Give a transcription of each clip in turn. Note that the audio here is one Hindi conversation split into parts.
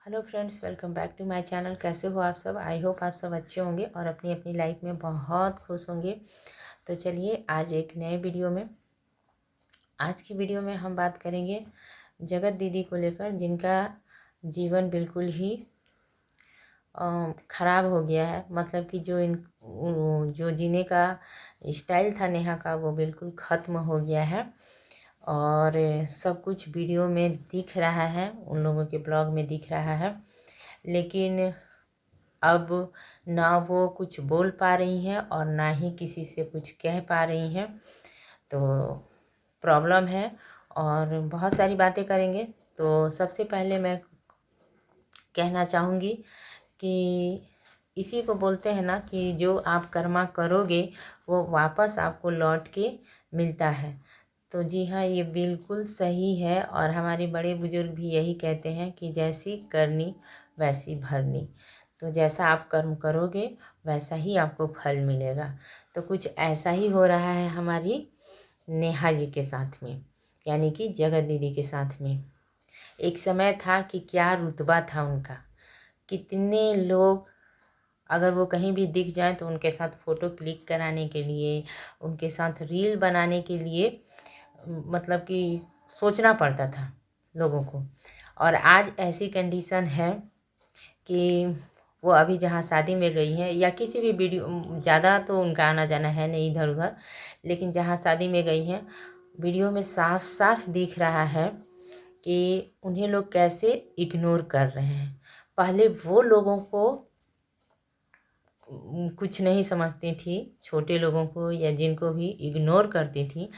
Hello friends, welcome back to my channel. कैसे हो आप सब? आई होप आप सब अच्छे होंगे और अपनी अपनी लाइफ में बहुत खुश होंगे। तो चलिए आज एक नए वीडियो में आज की वीडियो में हम बात करेंगे जगत दीदी को लेकर, जिनका जीवन बिल्कुल ही ख़राब हो गया है। मतलब कि जो जीने का स्टाइल था नेहा का, वो बिल्कुल ख़त्म हो गया है और सब कुछ वीडियो में दिख रहा है, उन लोगों के ब्लॉग में दिख रहा है। लेकिन अब ना वो कुछ बोल पा रही हैं और ना ही किसी से कुछ कह पा रही हैं। तो प्रॉब्लम है और बहुत सारी बातें करेंगे। तो सबसे पहले मैं कहना चाहूँगी कि इसी को बोलते हैं ना कि जो आप कर्मा करोगे वो वापस आपको लौट के मिलता है। तो जी हाँ, ये बिल्कुल सही है और हमारे बड़े बुजुर्ग भी यही कहते हैं कि जैसी करनी वैसी भरनी। तो जैसा आप कर्म करोगे वैसा ही आपको फल मिलेगा। तो कुछ ऐसा ही हो रहा है हमारी नेहा जी के साथ में, यानी कि जगत दीदी के साथ में। एक समय था कि क्या रुतबा था उनका, कितने लोग अगर वो कहीं भी दिख जाएं तो उनके साथ फ़ोटो क्लिक कराने के लिए, उनके साथ रील बनाने के लिए मतलब कि सोचना पड़ता था लोगों को। और आज ऐसी कंडीशन है कि वो अभी जहाँ शादी में गई हैं या किसी भी वीडियो, ज़्यादा तो उनका आना जाना है नहीं इधर उधर, लेकिन जहाँ शादी में गई हैं वीडियो में साफ साफ दिख रहा है कि उन्हें लोग कैसे इग्नोर कर रहे हैं। पहले वो लोगों को कुछ नहीं समझती थी, छोटे लोगों को या जिनको भी इग्नोर करती थी।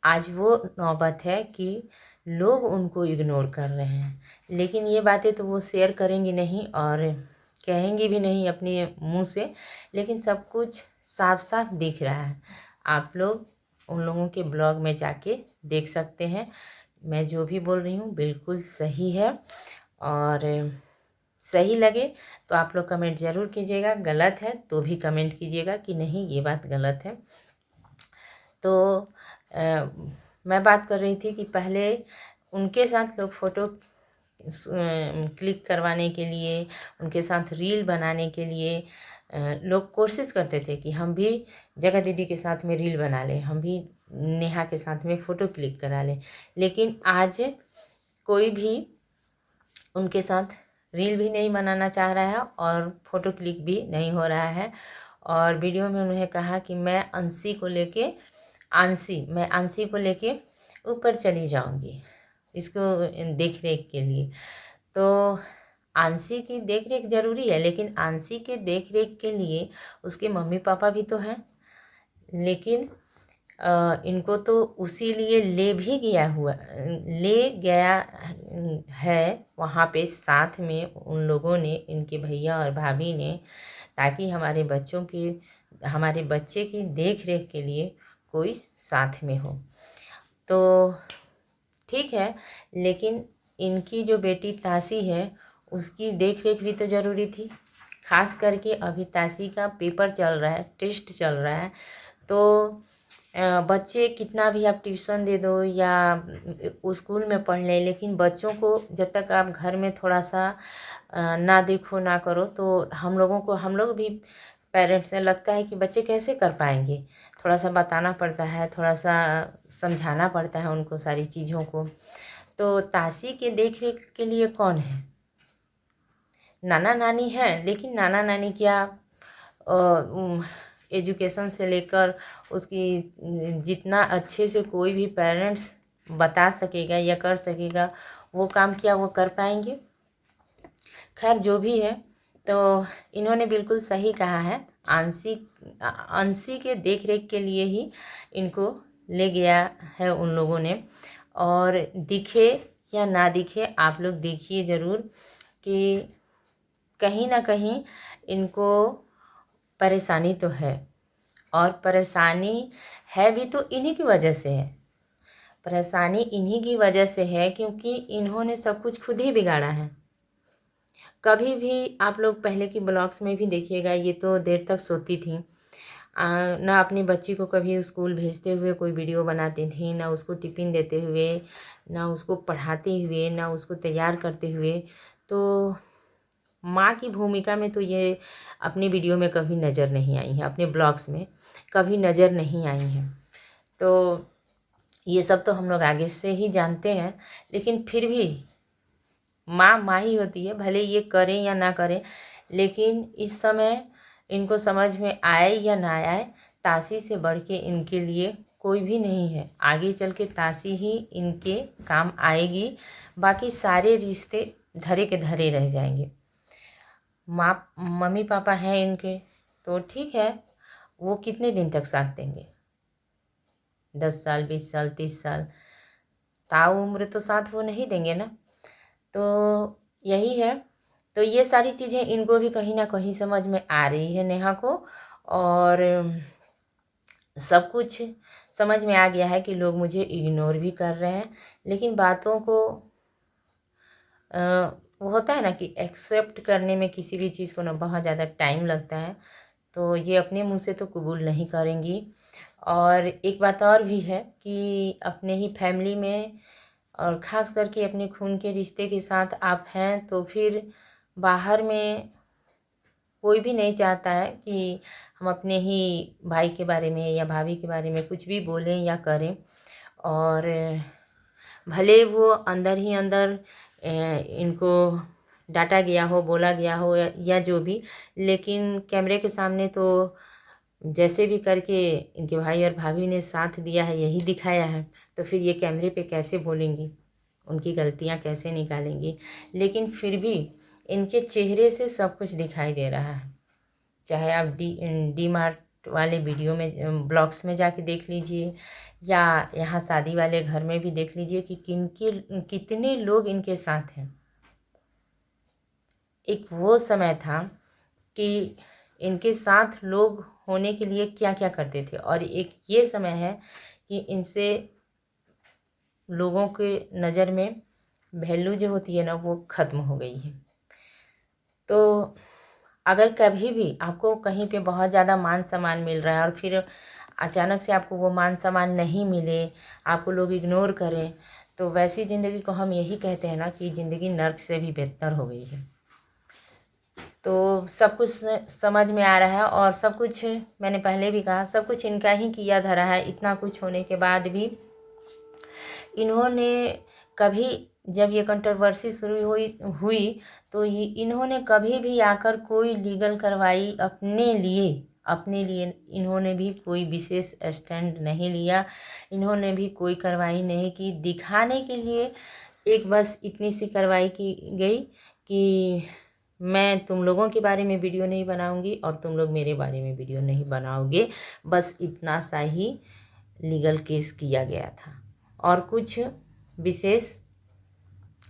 आज वो नौबत है कि लोग उनको इग्नोर कर रहे हैं। लेकिन ये बातें तो वो शेयर करेंगी नहीं और कहेंगी भी नहीं अपने मुंह से, लेकिन सब कुछ साफ साफ दिख रहा है। आप लोग उन लोगों के ब्लॉग में जाके देख सकते हैं। मैं जो भी बोल रही हूँ बिल्कुल सही है और सही लगे तो आप लोग कमेंट ज़रूर कीजिएगा, गलत है तो भी कमेंट कीजिएगा कि नहीं ये बात गलत है। तो मैं बात कर रही थी कि पहले उनके साथ लोग फ़ोटो क्लिक करवाने के लिए, उनके साथ रील बनाने के लिए लोग कोशिश करते थे कि हम भी जगत दीदी के साथ में रील बना लें, हम भी नेहा के साथ में फ़ोटो क्लिक करा लें। लेकिन आज कोई भी उनके साथ रील भी नहीं बनाना चाह रहा है और फ़ोटो क्लिक भी नहीं हो रहा है। और वीडियो में उन्होंने कहा कि मैं अंशी को लेके ऊपर चली जाऊंगी इसको देख रेख के लिए। तो आंशी की देख रेख ज़रूरी है, लेकिन आंशी के देख रेख के लिए उसके मम्मी पापा भी तो हैं। लेकिन इनको तो उसी लिए ले गया है वहाँ पे, साथ में उन लोगों ने, इनके भैया और भाभी ने, ताकि हमारे बच्चे की देख रेख के लिए कोई साथ में हो। तो ठीक है, लेकिन इनकी जो बेटी तासी है उसकी देख रेख भी तो ज़रूरी थी। खास करके अभी तासी का पेपर चल रहा है, टेस्ट चल रहा है। तो बच्चे कितना भी आप ट्यूशन दे दो या स्कूल में पढ़ लें, लेकिन बच्चों को जब तक आप घर में थोड़ा सा ना देखो ना करो तो हम लोग भी पेरेंट्स से लगता है कि बच्चे कैसे कर पाएंगे। थोड़ा सा बताना पड़ता है, थोड़ा सा समझाना पड़ता है उनको सारी चीज़ों को। तो तासी के देख रेख के लिए कौन है? नाना नानी है, लेकिन नाना नानी क्या एजुकेशन से लेकर उसकी जितना अच्छे से कोई भी पेरेंट्स बता सकेगा या कर सकेगा वो काम क्या वो कर पाएंगे? खैर जो भी है, तो इन्होंने बिल्कुल सही कहा है। अंशी के देख रेख के लिए ही इनको ले गया है उन लोगों ने। और दिखे या ना दिखे, आप लोग देखिए ज़रूर कि कहीं ना कहीं इनको परेशानी तो है, और परेशानी है भी तो इन्हीं की वजह से है। परेशानी इन्हीं की वजह से है क्योंकि इन्होंने सब कुछ खुद ही बिगाड़ा है। कभी भी आप लोग पहले की ब्लॉग्स में भी देखिएगा, ये तो देर तक सोती थी, ना अपनी बच्ची को कभी स्कूल भेजते हुए कोई वीडियो बनाती थी, ना उसको टिफ़िन देते हुए, ना उसको पढ़ाते हुए, ना उसको तैयार करते हुए। तो माँ की भूमिका में तो ये अपनी वीडियो में कभी नज़र नहीं आई हैं, अपने ब्लॉग्स में कभी नज़र नहीं आई हैं। तो ये सब तो हम लोग आगे से ही जानते हैं, लेकिन फिर भी माँ माँ ही होती है, भले ये करें या ना करें। लेकिन इस समय इनको समझ में आए या ना आए, ताशी से बढ़ के इनके लिए कोई भी नहीं है। आगे चल के ताशी ही इनके काम आएगी, बाकी सारे रिश्ते धरे के धरे रह जाएंगे। माँ मम्मी पापा हैं इनके तो ठीक है, वो कितने दिन तक साथ देंगे? 10 साल, 20 साल, 30 साल ताउम्र तो साथ वो नहीं देंगे ना। तो यही है। तो ये सारी चीज़ें इनको भी कहीं ना कहीं समझ में आ रही है, नेहा को। और सब कुछ समझ में आ गया है कि लोग मुझे इग्नोर भी कर रहे हैं, लेकिन बातों को वो होता है ना कि एक्सेप्ट करने में किसी भी चीज़ को ना बहुत ज़्यादा टाइम लगता है। तो ये अपने मुंह से तो कबूल नहीं करेंगी। और एक बात और भी है कि अपने ही फैमिली में और ख़ास करके अपने खून के रिश्ते के साथ आप हैं, तो फिर बाहर में कोई भी नहीं चाहता है कि हम अपने ही भाई के बारे में या भाभी के बारे में कुछ भी बोलें या करें। और भले वो अंदर ही अंदर इनको डांटा गया हो, बोला गया हो या जो भी, लेकिन कैमरे के सामने तो जैसे भी करके इनके भाई और भाभी ने साथ दिया है, यही दिखाया है। तो फिर ये कैमरे पे कैसे बोलेंगी, उनकी गलतियां कैसे निकालेंगी? लेकिन फिर भी इनके चेहरे से सब कुछ दिखाई दे रहा है। चाहे आप डी मार्ट वाले वीडियो में ब्लॉग्स में जाके देख लीजिए, या यहाँ शादी वाले घर में भी देख लीजिए कि कितने लोग इनके साथ हैं। एक वो समय था कि इनके साथ लोग होने के लिए क्या क्या करते थे, और एक ये समय है कि इनसे लोगों के नज़र में वैल्यू जो होती है ना, वो ख़त्म हो गई है। तो अगर कभी भी आपको कहीं पे बहुत ज़्यादा मान सम्मान मिल रहा है और फिर अचानक से आपको वो मान सम्मान नहीं मिले, आपको लोग इग्नोर करें, तो वैसी ज़िंदगी को हम यही कहते हैं ना कि ज़िंदगी नर्क से भी बेहतर हो गई है। तो सब कुछ समझ में आ रहा है, और सब कुछ मैंने पहले भी कहा, सब कुछ इनका ही किया धरा है। इतना कुछ होने के बाद भी इन्होंने कभी, जब ये कंट्रोवर्सी शुरू हुई तो ये इन्होंने कभी भी आकर कोई लीगल कार्रवाई अपने लिए इन्होंने भी कोई विशेष स्टैंड नहीं लिया। इन्होंने भी कोई कार्रवाई नहीं की। दिखाने के लिए एक बस इतनी सी कार्रवाई की गई कि मैं तुम लोगों के बारे में वीडियो नहीं बनाऊंगी और तुम लोग मेरे बारे में वीडियो नहीं बनाओगे, बस इतना सा ही लीगल केस किया गया था, और कुछ विशेष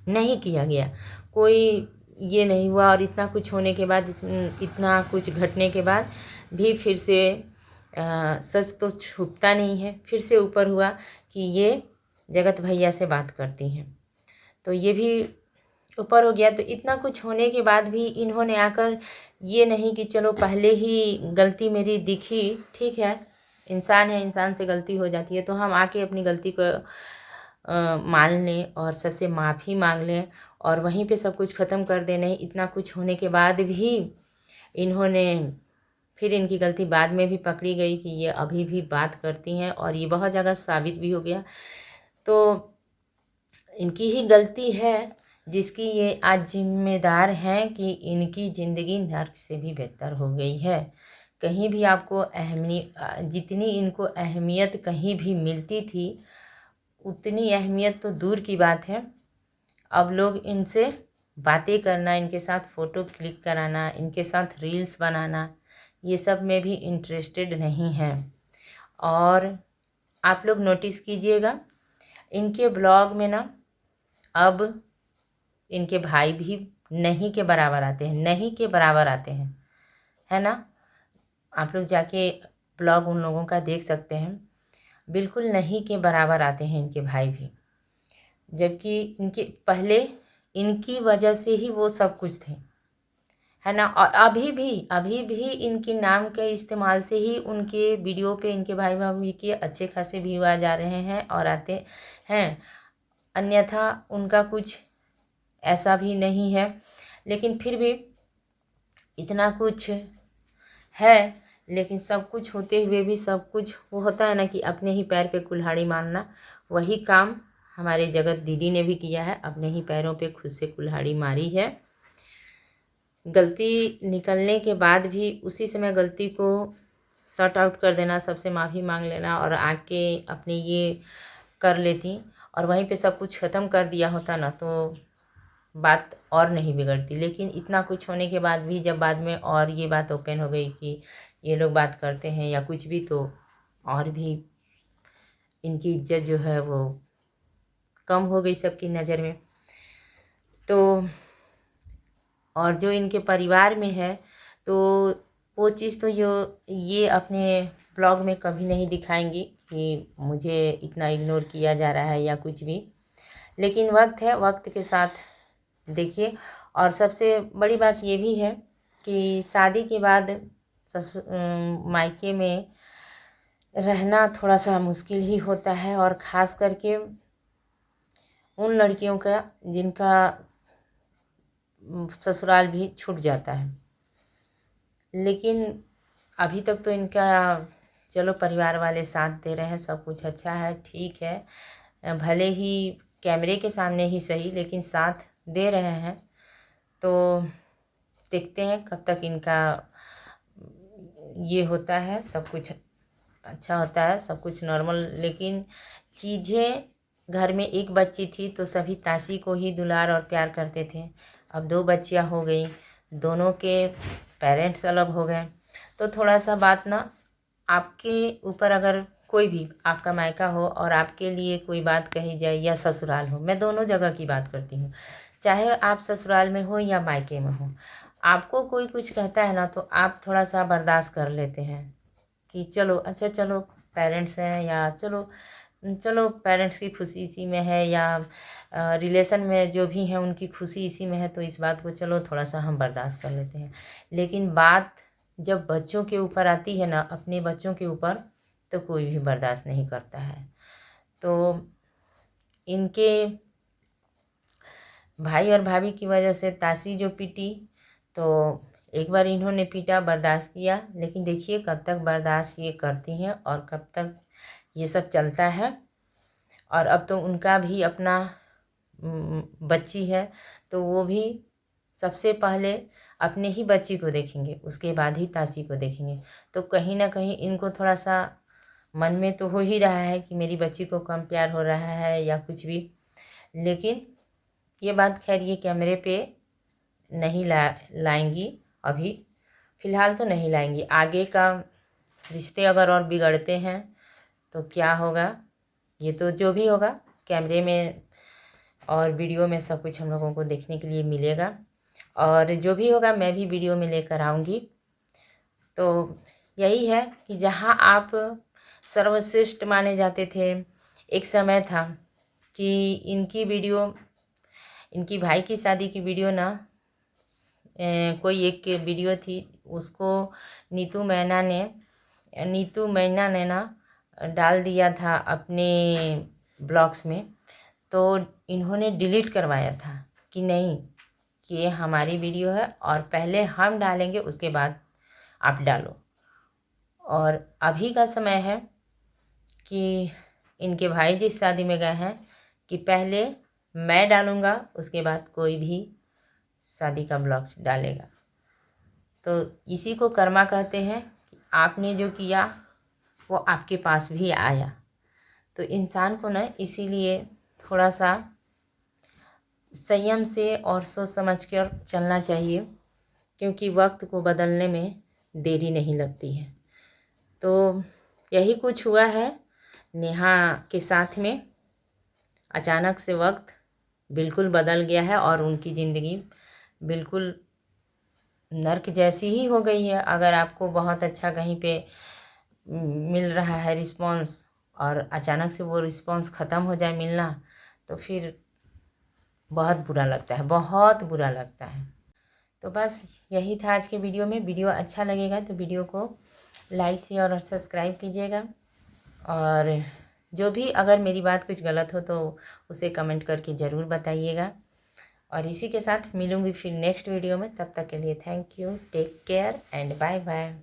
नहीं किया गया। कोई ये नहीं हुआ। और इतना कुछ होने के बाद, इतना कुछ घटने के बाद भी फिर से सच तो छुपता नहीं है, फिर से ऊपर हुआ कि ये जगत भैया से बात करती हैं, तो ये भी ऊपर हो गया। तो इतना कुछ होने के बाद भी इन्होंने आकर ये नहीं कि चलो पहले ही गलती मेरी दिखी, ठीक है, इंसान है, इंसान से गलती हो जाती है, तो हम आके अपनी गलती को मान लें और सबसे माफ़ी मांग लें और वहीं पे सब कुछ ख़त्म कर दें। नहीं, इतना कुछ होने के बाद भी इन्होंने, फिर इनकी गलती बाद में भी पकड़ी गई कि ये अभी भी बात करती हैं, और ये बहुत जगह साबित भी हो गया। तो इनकी ही गलती है जिसकी ये आज जिम्मेदार हैं कि इनकी ज़िंदगी नर्क से भी बेहतर हो गई है। कहीं भी आपको जितनी इनको अहमियत कहीं भी मिलती थी, उतनी अहमियत तो दूर की बात है, अब लोग इनसे बातें करना, इनके साथ फ़ोटो क्लिक कराना, इनके साथ रील्स बनाना, ये सब में भी इंटरेस्टेड नहीं हैं। और आप लोग नोटिस कीजिएगा, इनके ब्लॉग में ना अब इनके भाई भी नहीं के बराबर आते हैं, नहीं के बराबर आते हैं, है ना। आप लोग जाके ब्लॉग उन लोगों का देख सकते हैं, बिल्कुल नहीं के बराबर आते हैं इनके भाई भी। जबकि इनके पहले इनकी वजह से ही वो सब कुछ थे, है ना। और अभी भी इनके नाम के इस्तेमाल से ही उनके वीडियो पे इनके भाई भाभी के अच्छे खासे व्यू आ जा रहे हैं और आते हैं, अन्यथा उनका कुछ ऐसा भी नहीं है, लेकिन फिर भी इतना कुछ है। लेकिन सब कुछ होते हुए भी सब कुछ वो होता है ना कि अपने ही पैर पे कुल्हाड़ी मारना, वही काम हमारे जगत दीदी ने भी किया है, अपने ही पैरों पे खुद से कुल्हाड़ी मारी है। गलती निकलने के बाद भी उसी समय गलती को सॉर्ट आउट कर देना, सबसे माफ़ी मांग लेना और आके अपने ये कर लेती और वहीं पे सब कुछ ख़त्म कर दिया होता ना तो बात और नहीं बिगड़ती। लेकिन इतना कुछ होने के बाद भी जब बाद में और ये बात ओपन हो गई कि ये लोग बात करते हैं या कुछ भी, तो और भी इनकी इज्जत जो है वो कम हो गई सबकी नज़र में। तो और जो इनके परिवार में है तो वो चीज़ तो ये अपने ब्लॉग में कभी नहीं दिखाएंगी कि मुझे इतना इग्नोर किया जा रहा है या कुछ भी। लेकिन वक्त है, वक्त के साथ देखिए। और सबसे बड़ी बात ये भी है कि शादी के बाद मायके में रहना थोड़ा सा मुश्किल ही होता है, और ख़ास करके उन लड़कियों का जिनका ससुराल भी छूट जाता है। लेकिन अभी तक तो इनका चलो परिवार वाले साथ दे रहे हैं, सब कुछ अच्छा है, ठीक है। भले ही कैमरे के सामने ही सही, लेकिन साथ दे रहे हैं। तो देखते हैं कब तक इनका ये होता है, सब कुछ अच्छा होता है, सब कुछ नॉर्मल। लेकिन चीज़ें, घर में एक बच्ची थी तो सभी तासी को ही दुलार और प्यार करते थे। अब 2 बच्चियां हो गई, दोनों के पेरेंट्स अलग हो गए, तो थोड़ा सा बात ना आपके ऊपर, अगर कोई भी आपका मायका हो और आपके लिए कोई बात कही जाए या ससुराल हो, मैं दोनों जगह की बात करती हूँ, चाहे आप ससुराल में हो या मायके में हो, आपको कोई कुछ कहता है ना तो आप थोड़ा सा बर्दाश्त कर लेते हैं कि चलो अच्छा, चलो पेरेंट्स हैं, या चलो चलो पेरेंट्स की खुशी इसी में है, या रिलेशन में जो भी हैं उनकी खुशी इसी में है, तो इस बात को चलो थोड़ा सा हम बर्दाश्त कर लेते हैं। लेकिन बात जब बच्चों के ऊपर आती है ना, अपने बच्चों के ऊपर, तो कोई भी बर्दाश्त नहीं करता है। तो इनके भाई और भाभी की वजह से तासी जो पीटी, तो एक बार इन्होंने पीटा, बर्दाश्त किया, लेकिन देखिए कब तक बर्दाश्त ये करती हैं और कब तक ये सब चलता है। और अब तो उनका भी अपना बच्ची है, तो वो भी सबसे पहले अपने ही बच्ची को देखेंगे, उसके बाद ही तासी को देखेंगे। तो कहीं ना कहीं इनको थोड़ा सा मन में तो हो ही रहा है कि मेरी बच्ची को कम प्यार हो रहा है या कुछ भी। लेकिन ये बात खैर ये कैमरे पे नहीं लाएंगी, अभी फ़िलहाल तो नहीं लाएंगी। आगे का रिश्ते अगर और बिगड़ते हैं तो क्या होगा, ये तो जो भी होगा कैमरे में और वीडियो में सब कुछ हम लोगों को देखने के लिए मिलेगा, और जो भी होगा मैं भी वीडियो में लेकर आऊँगी। तो यही है कि जहाँ आप सर्वश्रेष्ठ माने जाते थे, एक समय था कि इनकी वीडियो, इनकी भाई की शादी की वीडियो ना, कोई एक वीडियो थी, उसको नीतू मैना ने ना डाल दिया था अपने ब्लॉग्स में। तो इन्होंने डिलीट करवाया था कि नहीं, कि ये हमारी वीडियो है और पहले हम डालेंगे उसके बाद आप डालो। और अभी का समय है कि इनके भाई जिस शादी में गए हैं कि पहले मैं डालूँगा, उसके बाद कोई भी शादी का ब्लॉग्स डालेगा। तो इसी को कर्मा कहते हैं कि आपने जो किया वो आपके पास भी आया। तो इंसान को ना इसीलिए थोड़ा सा संयम से और सोच समझ कर चलना चाहिए, क्योंकि वक्त को बदलने में देरी नहीं लगती है। तो यही कुछ हुआ है नेहा के साथ में। अचानक से वक्त बिल्कुल बदल गया है और उनकी ज़िंदगी बिल्कुल नर्क जैसी ही हो गई है। अगर आपको बहुत अच्छा कहीं पे मिल रहा है रिस्पॉन्स और अचानक से वो रिस्पॉन्स ख़त्म हो जाए मिलना, तो फिर बहुत बुरा लगता है, बहुत बुरा लगता है। तो बस यही था आज के वीडियो में। वीडियो अच्छा लगेगा तो वीडियो को लाइक शेयर और सब्सक्राइब कीजिएगा, और जो भी अगर मेरी बात कुछ गलत हो तो उसे कमेंट करके ज़रूर बताइएगा। और इसी के साथ मिलूँगी फिर नेक्स्ट वीडियो में। तब तक के लिए thank you, take care and bye bye.